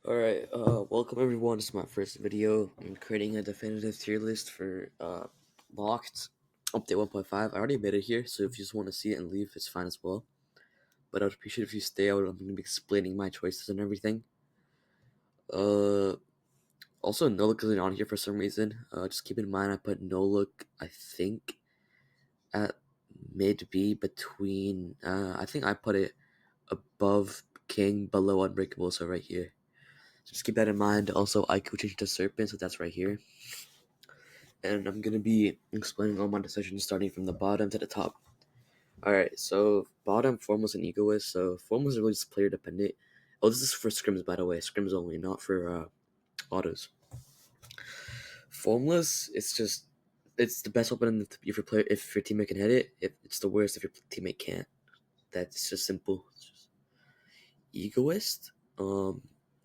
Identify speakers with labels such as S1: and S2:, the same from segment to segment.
S1: Alright, welcome everyone. This is my first video. I'm creating a definitive tier list for Locked Update 1.5. I already made it here, so if you just want to see it and leave, it's fine as well. But I'd appreciate if you stay. I'm going to be explaining my choices and everything. Uh, Also, no look isn't on here for some reason. Just keep in mind I put no look, I think, at mid B between, I think I put it above King, below Unbreakable, so right here. Just keep that in mind. Also, I could change to Serpent, so that's right here. And I'm gonna be explaining all my decisions starting from the bottom to the top. Alright, so bottom, Formless and Egoist. So Formless is really just player dependent. Oh, this is for scrims, by the way. Scrims only, not for autos. Formless, it's the best weapon if your teammate can hit it. It's the worst if your teammate can't. That's just simple. It's just Egoist,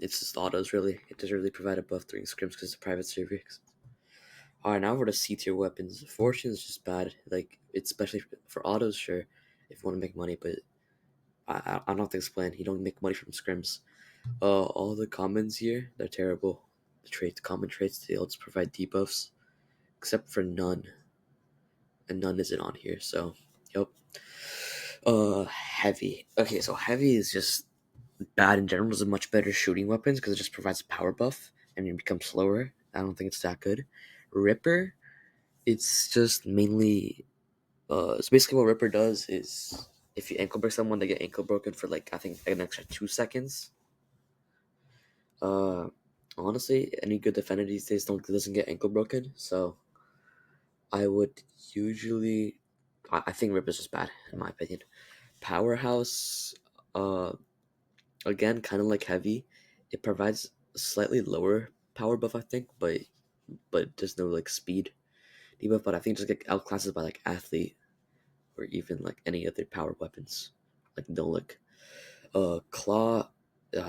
S1: it's just autos really. It doesn't really provide a buff during scrims because it's a private server. Alright, now we're to C tier weapons. Fortune is just bad. Like, it's especially for autos, sure, if you want to make money, but I don't have to explain. You don't make money from scrims. All the commons here, they're terrible. The common traits, they all just provide debuffs, except for none. And none isn't on here, so, yep. Heavy. Okay, so heavy is just bad in general. It's a much better shooting weapons because it just provides a power buff and you become slower. I don't think it's that good. Ripper, it's just mainly so basically what Ripper does is if you ankle break someone, they get ankle broken for like I think an extra 2 seconds. Uh, Honestly, any good defender these days doesn't get ankle broken, so I would usually I think Ripper's just bad in my opinion. Powerhouse, uh, again kind of like heavy, it provides a slightly lower power buff I think, but there's no like speed debuff. But I think just get outclasses by like athlete or even like any other power weapons, like Nolik. Claw,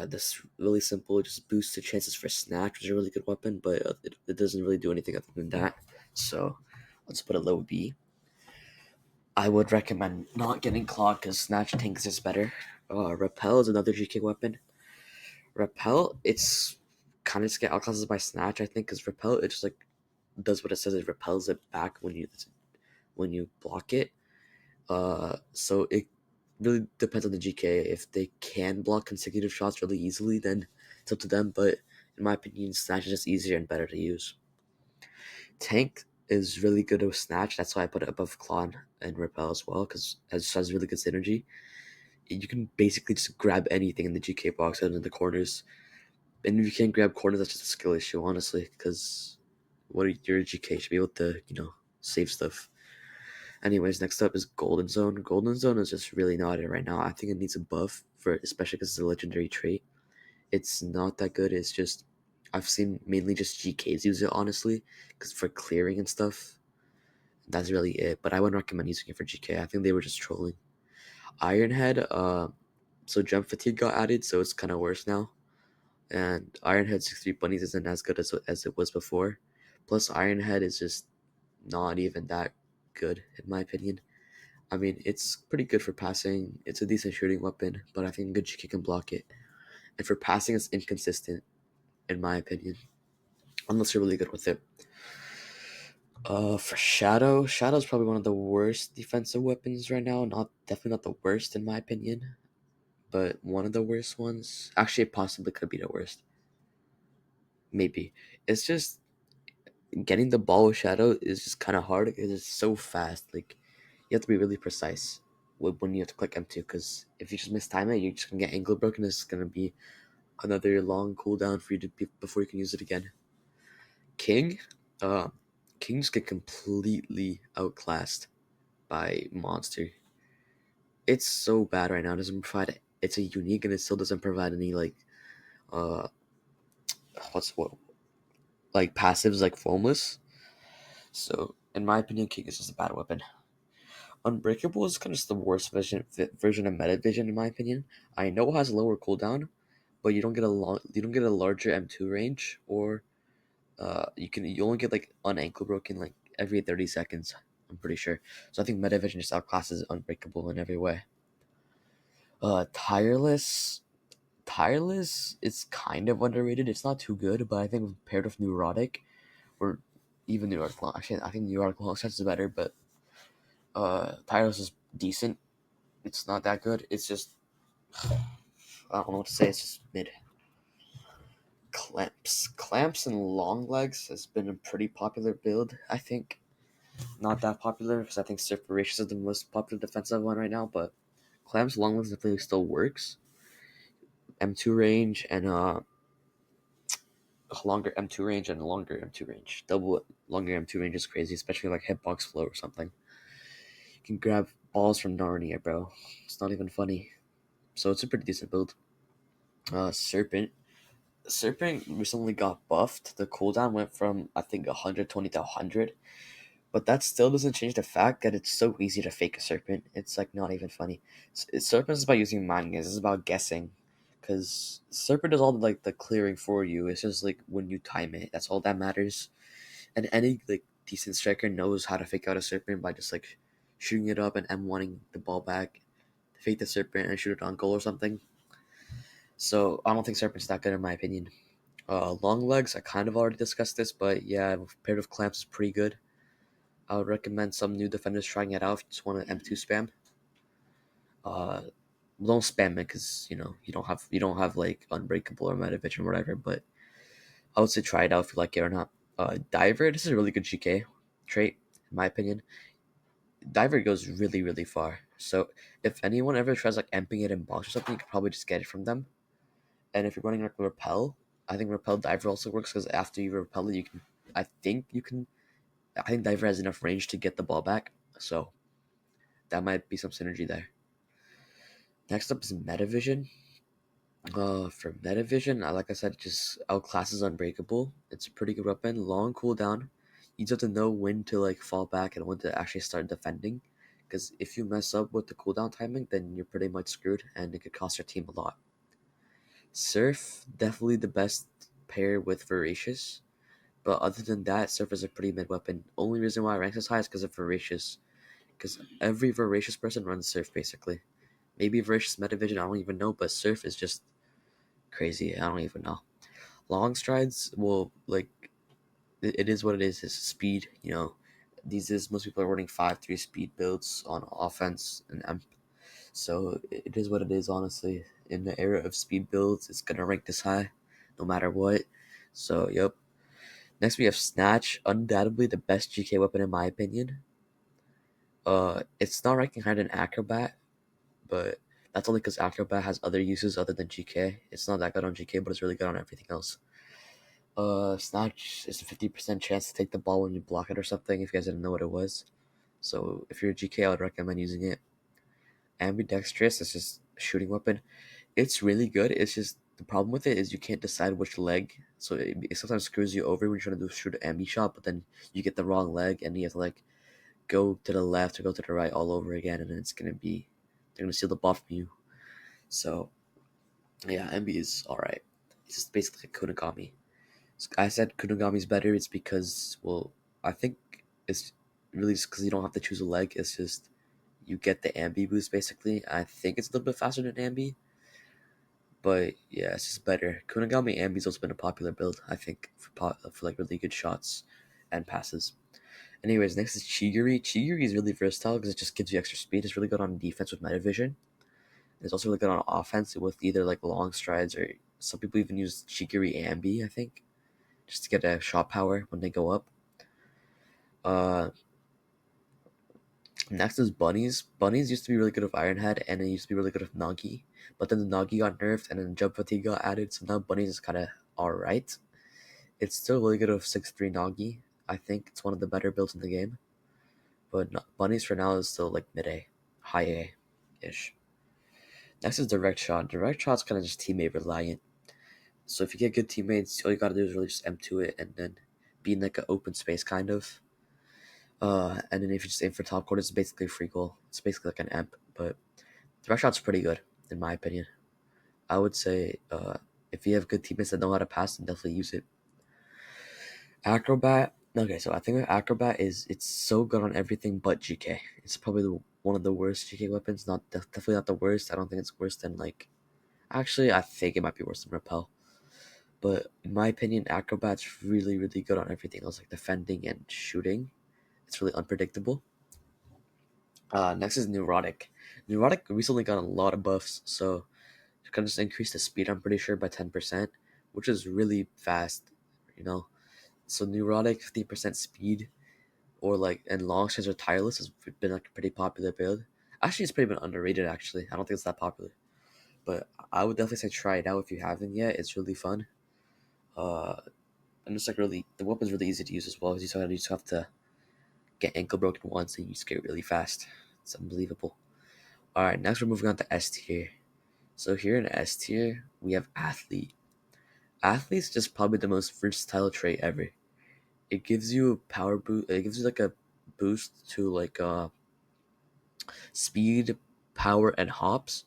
S1: this really simple, just boosts the chances for snatch, which is a really good weapon, but it doesn't really do anything other than that. So let's put a low B. I would recommend not getting Claw because Snatch tanks is better. Repel is another GK weapon. Repel, it's kind of just get outclasses by Snatch, I think, because Repel, it just like does what it says, it repels it back when you block it. So it really depends on the GK. If they can block consecutive shots really easily, then it's up to them. But in my opinion, Snatch is just easier and better to use. Tank is really good with Snatch. That's why I put it above Claw and Repel as well, because it just has really good synergy. You can basically just grab anything in the GK box and in the corners. And if you can't grab corners, that's just a skill issue, honestly, because your GK should be able to, save stuff. Anyways, next up is Golden Zone. Golden Zone is just really not it right now. I think it needs a buff for, especially because it's a legendary trait. It's not that good. It's just I've seen mainly just GKs use it honestly, because for clearing and stuff. That's really it. But I wouldn't recommend using it for GK. I think they were just trolling. Ironhead. So jump fatigue got added, so it's kind of worse now. And Ironhead 63 bunnies isn't as good as it was before. Plus, Ironhead is just not even that good in my opinion. I mean, it's pretty good for passing. It's a decent shooting weapon, but I think good GK can block it. And for passing, it's inconsistent, in my opinion, unless you're really good with it. For Shadow's probably one of the worst defensive weapons right now. Not definitely not the worst in my opinion, but one of the worst ones. Actually, it possibly could be the worst. Maybe it's just getting the ball with Shadow is just kind of hard because it's so fast. Like you have to be really precise when you have to click M2 because if you just miss time it, you're just gonna get angle broken. It's gonna be another long cooldown for you before you can use it again. King, uh, Kings get completely outclassed by Monster. It's so bad right now. It doesn't provide. It's a unique and it still doesn't provide any like uh what's what like passives like foamless. So in my opinion, King is just a bad weapon. Unbreakable is kind of just the worst version of Meta Vision in my opinion. I know it has a lower cooldown, but you don't get a larger M2 range, or you only get like an ankle broken like every 30 seconds. I'm pretty sure. So I think Meta Vision just outclasses Unbreakable in every way. Tireless. Tireless is kind of underrated. It's not too good, but I think paired with Neurotic or even New York Long, actually, I think New York Long Shots is better, but Tireless is decent. It's not that good. It's just I don't know what to say. It's just mid. Clamps and long legs has been a pretty popular build. I think not that popular because I think Surf Voracious is the most popular defensive one right now. But clamps long legs definitely still works. M2 range and longer M2 range and longer M2 range. Double longer M2 range is crazy, especially like hitbox flow or something. You can grab balls from Narnia, bro. It's not even funny. So it's a pretty decent build. Serpent. Serpent recently got buffed. The cooldown went from I think 120 to 100, but that still doesn't change the fact that it's so easy to fake a serpent. It's like not even funny. Serpent is about using mind games. It's about guessing, because serpent does all the clearing for you. It's just like when you time it. That's all that matters. And any like decent striker knows how to fake out a serpent by just like shooting it up and M1ing the ball back, fake the serpent and shoot it on goal or something. So I don't think serpent's that good in my opinion. Long legs, I kind of already discussed this, but yeah, paired with clamps is pretty good. I would recommend some new defenders trying it out if you just want to M2 spam. Uh, don't spam it because you don't have like unbreakable or metavision or whatever. But I would say try it out if you like it or not. Diver, this is a really good GK trait in my opinion. Diver goes really really far. So if anyone ever tries like emping it in box or something, you could probably just get it from them. And if you're running like repel, I think repel diver also works because after you repel it, you can. I think you can. I think diver has enough range to get the ball back, so that might be some synergy there. Next up is Metavision. For Metavision, like I said, just outclasses Unbreakable. It's a pretty good weapon. Long cooldown. You just have to know when to like fall back and when to actually start defending. Because if you mess up with the cooldown timing, then you're pretty much screwed, and it could cost your team a lot. Surf, definitely the best pair with Voracious. But other than that, Surf is a pretty mid weapon. Only reason why it ranks as high is because of Voracious. Because every Voracious person runs Surf basically. Maybe Voracious Metavision, I don't even know, but Surf is just crazy. I don't even know. Long strides, well, like it is what it is. It's speed. These days most people are running 5-3 speed builds on offense and so it is what it is. Honestly, in the era of speed builds, it's gonna rank this high, no matter what. So yep. Next we have Snatch, undoubtedly the best GK weapon in my opinion. It's not ranking higher than Acrobat, but that's only because Acrobat has other uses other than GK. It's not that good on GK, but it's really good on everything else. Snatch is a 50% chance to take the ball when you block it or something, if you guys didn't know what it was. So if you're a GK, I would recommend using it. Ambidextrous is just a shooting weapon. It's really good. It's just the problem with it is you can't decide which leg. So it sometimes screws you over when you're trying to shoot an ambi shot, but then you get the wrong leg and you have to like go to the left or go to the right all over again, and then they're gonna steal the ball from you. So yeah, ambi is alright. It's just basically Kunigami. I said Kunigami's better. It's because, well, I think it's really just because you don't have to choose a leg. It's just you get the ambi boost basically. I think it's a little bit faster than ambi, but yeah, it's just better. Kunigami ambi's also been a popular build, I think, for like really good shots and passes. Anyways, next is Chigiri. Chigiri is really versatile because it just gives you extra speed. It's really good on defense with Metavision. It's also really good on offense with either like long strides or some people even use Chigiri ambi, I think, just to get a shot power when they go up. Uh, Next is Bunnies. Bunnies used to be really good with Ironhead, and it used to be really good with Nagi. But then the Nagi got nerfed, and then Jump Fatigue got added, so now Bunnies is kind of alright. It's still really good with 6-3 Nagi. I think it's one of the better builds in the game. But Bunnies for now is still like mid A, high A ish. Next is Direct Shot. Direct Shot's kind of just teammate reliant. So if you get good teammates, all you gotta do is really just M2 it and then be in like an open space kind of. And then if you just aim for top corner, it's basically a free goal. It's basically like an amp, but direct shot's pretty good in my opinion. I would say if you have good teammates that know how to pass, then definitely use it. Acrobat. Okay, so I think Acrobat it's so good on everything but GK. It's probably one of the worst GK weapons. Not definitely not the worst. I don't think it's worse than like Actually, I think it might be worse than Repel. But in my opinion, Acrobat's really, really good on everything else, like defending and shooting. It's really unpredictable. Next is Neurotic. Neurotic recently got a lot of buffs, so you can just increase the speed, I'm pretty sure, by 10%, which is really fast, you know? So Neurotic, 15% speed, or like, and long strands or tireless has been like a pretty popular build. Actually, it's pretty been underrated, actually. I don't think it's that popular. But I would definitely say try it out if you haven't yet. It's really fun. Uh, and it's like really, the weapon's really easy to use as well. You just have to get ankle broken once and you just get really fast. It's unbelievable. Alright, next we're moving on to S tier. So here in S tier, we have Athlete. Athlete's just probably the most versatile trait ever. It gives you a power boost, it gives you like a boost to like speed, power, and hops,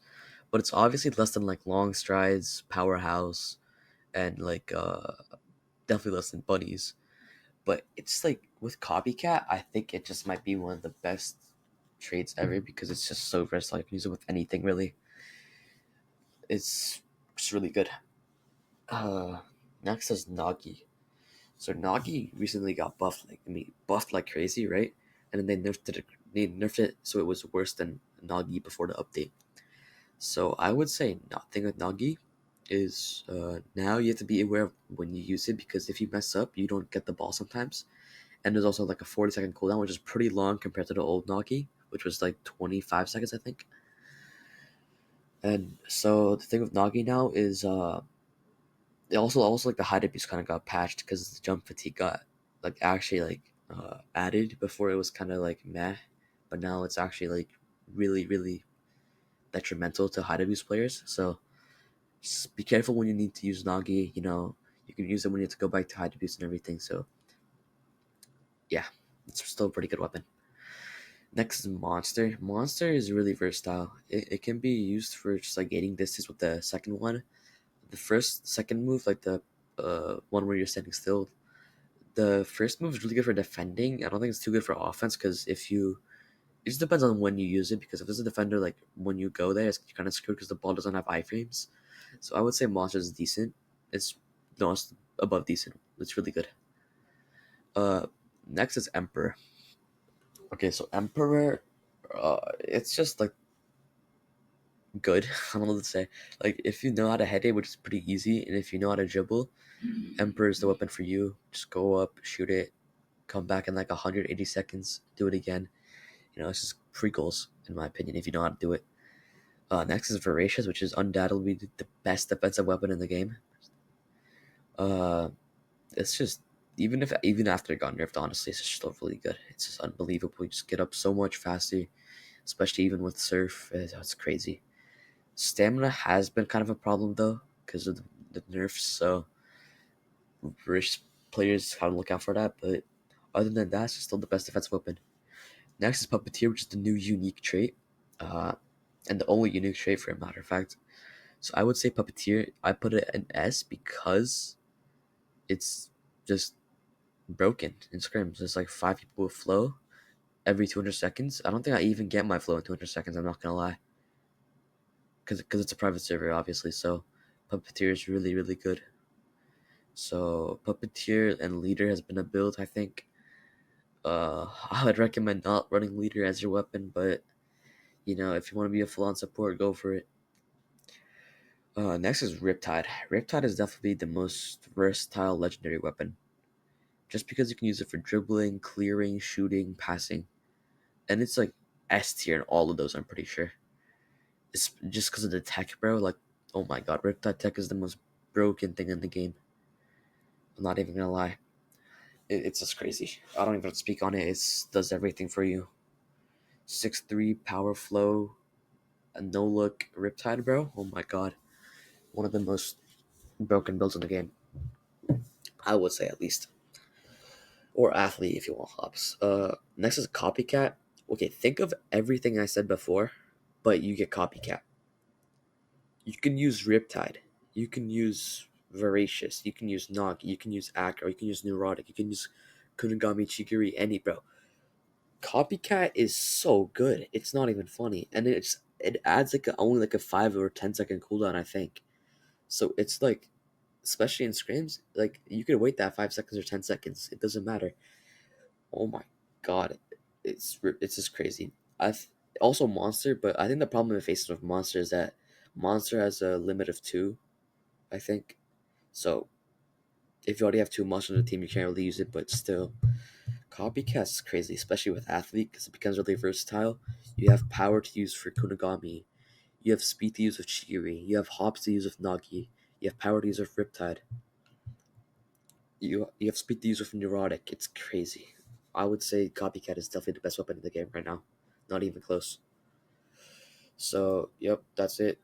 S1: but it's obviously less than like long strides, powerhouse, and like definitely less than bunnies. But it's like with copycat, I think it just might be one of the best traits ever because it's just so versatile. You can use it with anything really. It's just really good. Uh, Next is Nagi. So Nagi recently got buffed buffed like crazy, right? And then they nerfed it so it was worse than Nagi before the update. So I would say nothing with Nagi is now you have to be aware of when you use it because if you mess up, you don't get the ball sometimes. And there's also like a 40-second cooldown, which is pretty long compared to the old Nagi, which was like 25 seconds, I think. And so the thing with Nagi now is it also like the hide abuse kind of got patched because the jump fatigue got like actually like added before it was kind of like meh, but now it's actually like really really detrimental to hide abuse players. So just be careful when you need to use Nagi. You know you can use it when you have to go back to hide abuse and everything. So yeah, it's still a pretty good weapon. Next is Monster. Monster is really versatile. It can be used for just like gaining distance with the second one. The second move, like the one where you're standing still, the first move is really good for defending. I don't think it's too good for offense because if you, it just depends on when you use it. Because if it's a defender, like when you go there, it's kind of screwed because the ball doesn't have iframes. So I would say Monster is decent. It's no, it's above decent. It's really good. Uh, Next is Emperor. Okay, so Emperor, it's just like good. I don't know what to say. Like if you know how to head it, which is pretty easy, and if you know how to dribble, Emperor is the weapon for you. Just go up, shoot it, come back in like 180 seconds, do it again. You know, it's just free goals in my opinion if you know how to do it. Next is Voracious, which is undoubtedly the best defensive weapon in the game. Uh, it's just even after it got nerfed, honestly, it's just still really good. It's just unbelievable. You just get up so much faster, especially even with Surf. It's crazy. Stamina has been kind of a problem though because of the nerfs. So British players gotta look out for that. But other than that, it's still the best defensive weapon. Next is Puppeteer, which is the new unique trait, uh, and the only unique trait for a matter of fact. So I would say Puppeteer. I put it an S because it's just broken in scrims. There's like 5 people with flow every 200 seconds. I don't think I even get my flow in 200 seconds. I'm not gonna lie, because it's a private server, obviously. So Puppeteer is really really good. So Puppeteer and Leader has been a build I think. I would recommend not running Leader as your weapon, but you know if you want to be a full-on support, go for it. Next is Riptide. Riptide is definitely the most versatile legendary weapon, just because you can use it for dribbling, clearing, shooting, passing, and it's like S tier in all of those. I'm pretty sure. It's just because of the tech, bro. Like, oh my god, Riptide tech is the most broken thing in the game. I'm not even gonna lie. It's just crazy. I don't even speak on it. It does everything for you. 6'3" power flow, a no look Riptide, bro. Oh my god, one of the most broken builds in the game. I would say at least, or athlete if you want hops. Next is copycat. Okay, think of everything I said before, but you get copycat. You can use Riptide. You can use Voracious. You can use Nog. You can use Acro. You can use Neurotic. You can use Kunigami Chigiri. Any bro. Copycat is so good. It's not even funny, and it adds like only like a 5 or 10 second cooldown, I think. So it's like, especially in scrims, like you could wait that 5 seconds or 10 seconds. It doesn't matter. Oh my god, it's just crazy. I've also monster, but I think the problem it faces with monster is that monster has a limit of two, I think. So if you already have two monsters on the team, you can't really use it. But still, copycat is crazy, especially with athlete because it becomes really versatile. You have power to use for Kunigami. You have speed to use with Chiri. You have hops to use with Nagi. You have power to use with Riptide. You have speed to use with Neurotic. It's crazy. I would say Copycat is definitely the best weapon in the game right now. Not even close. So, yep, that's it.